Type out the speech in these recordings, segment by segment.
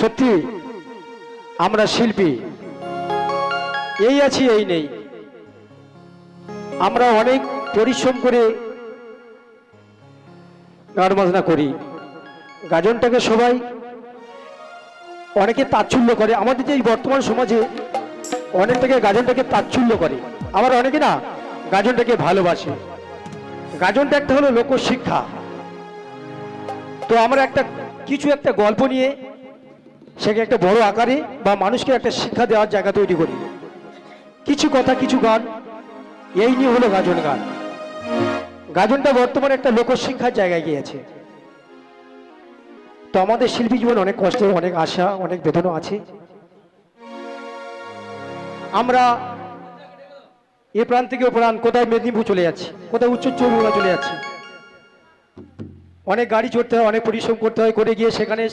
সত্যি আমরা শিল্পী, এই আছি এই নেই। আমরা অনেক পরিশ্রম করে গান বাজনা করি, গাজনটাকে সবাই অনেকে তাচ্ছল্য করে। আমাদের যে এই বর্তমান সমাজে অনেকটাকে গাজনটাকে তাচ্ছল্য করে, আবার অনেকে না গাজনটাকে ভালোবাসে। গাজনটা একটা হলো লোকশিক্ষা। তো আমরা কিছু একটা গল্প নিয়ে সেকে একটা বড় আকারে বা মানুষকে একটা শিক্ষা দেওয়ার জায়গা তৈরি করি। কিছু কথা, কিছু গান, এই নিয়ে হলো গাজন গান। গাজনটা বর্তমানে একটা লোকশিক্ষার জায়গায় গিয়েছে। তো আমাদের শিল্পী জীবন অনেক কষ্ট, অনেক আশা, অনেক বেদনা আছে। আমরা এ প্রাণ থেকে ও প্রাণ, কোথায় মেদিনীপুর চলে যাচ্ছি, কোথায় উচ্চ চৌমুড়া চলে যাচ্ছি। অনেক গাড়ি চড়তে হয়, অনেক পরিশ্রম করতে হয়, করে গিয়ে সেখানে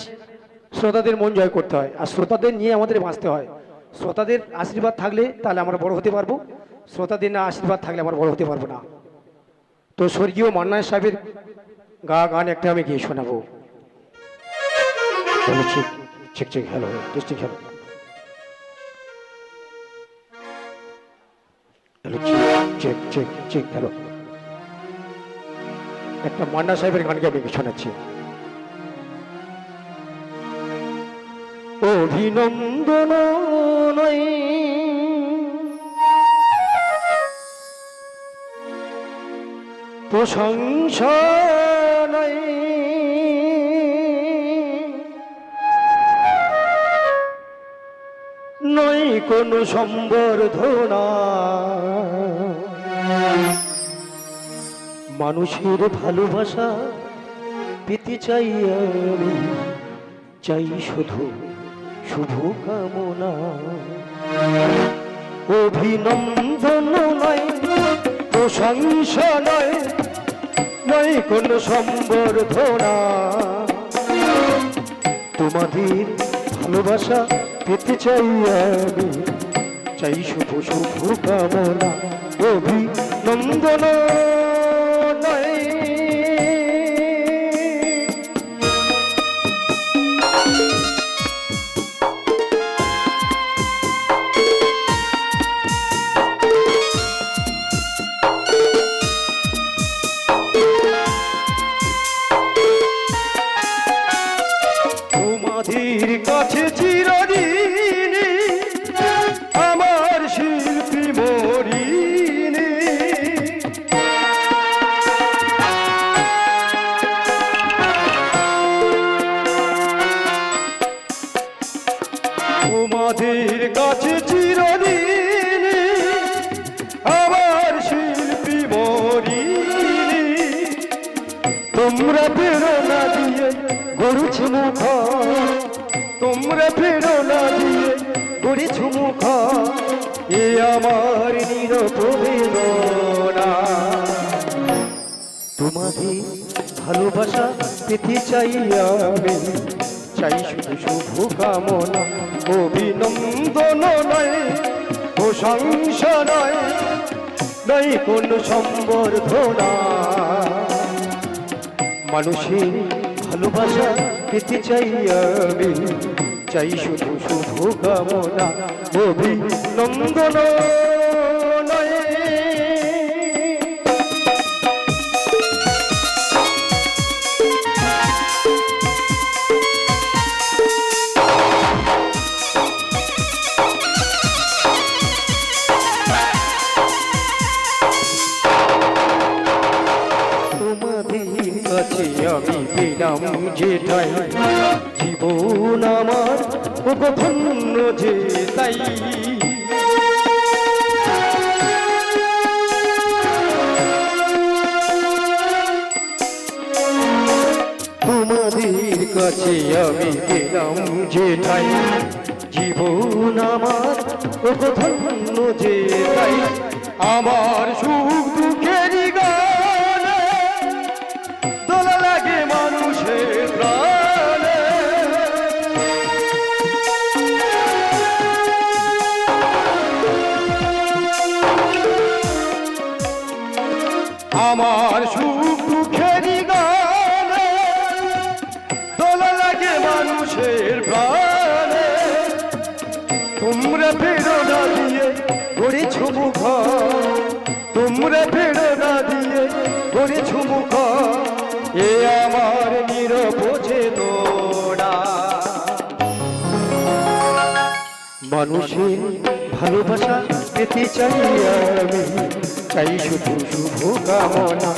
শ্রোতাদের মন জয় করতে হয়। আর শ্রোতাদের নিয়ে আমাদের বাঁচতে হয়। শ্রোতাদের আশীর্বাদ থাকলে তাহলে আমরা বড় হতে পারবো, শ্রোতাদের না আশীর্বাদ থাকলে আমরা বড় হতে পারবো না। তো স্বর্গীয় মান্না সাহেবের গান একটা আমি গিয়ে শোনাবো। Check check, hello, testing, hello, hello, check check check, hello. একটা মান্না সাহেবের গানকে আমি শোনাচ্ছি। অভিনন্দন নয় প্রশংসা নয়, নয় কোনো সম্বর্ধনা, মানুষের ভালোবাসা পেতে চাই আমি, চাই শুধু শুভ কামনা। অভিনন্দন নয় প্রশংসা নয়, নয় কোনো সম্বর্ধনা, তোমাদের ভালোবাসা পেতে চাই আমি, চাই শুভ শুভ কামনা। অভিনন্দন নয় তোমাদের কাছে চিরদিনই আমার শিল্পী মরিনি। তোমাদের কাছে চিরদিনই আমার শিল্পী মরিনি। তোমরা প্রেরণা দিয়ে গড়েছ মুখ, তোমরা প্রেরণা দিয়ে গড়েছ মুখ, এ আমার নিরপবেদনা। তোমাদের ভালোবাসা পেতে চাই আমি, চাই শুধু শুভ কামনা। অভিনন্দন নয় প্রশংসা নয়, নয় কোনো সম্বর্ধনা, মানুষের ভালোবাসা পেতে চাই আমি, চাই শুধু শুভ কামনা। অভিনন্দন নয় কাছে আমি পেলাম যেটাই, জীবন আমার ধন্য যে তাই। তোমাদের কাছে আমি পেলাম যেটাই, জীবন আমার ধন্য যে তাই। আমার সুখ দুঃখেরই গানে দোলা লাগে মানুষের প্রাণে। আমার সুখ দুঃখেরই গানে দোলা লাগে মানুষের প্রাণে। প্রেরণা দিয়ে গড়েছ মুখ, তোমরা প্রেরণা দিয়ে গড়েছ মুখ, এ আমার নিরবোঝে তোরা। মানুষের ভালোবাসা পেতে চাই আমি, চাই শুধু শুভ কামনা,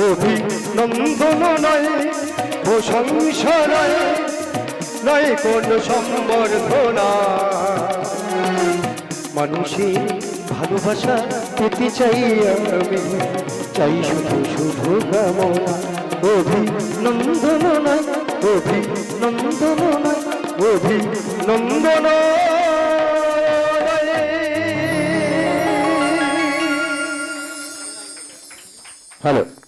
অভিনন্দন নয় প্রশংসা নয়, নয় কোন সম্বর্ধনা। মানুষের ভালোবাসা পেতে চাই আমি, চাই শুধু শুভ কামনা, অভিনন্দন নয়, অভিনন্দন নয়, অভিনন্দন। হ্যালো।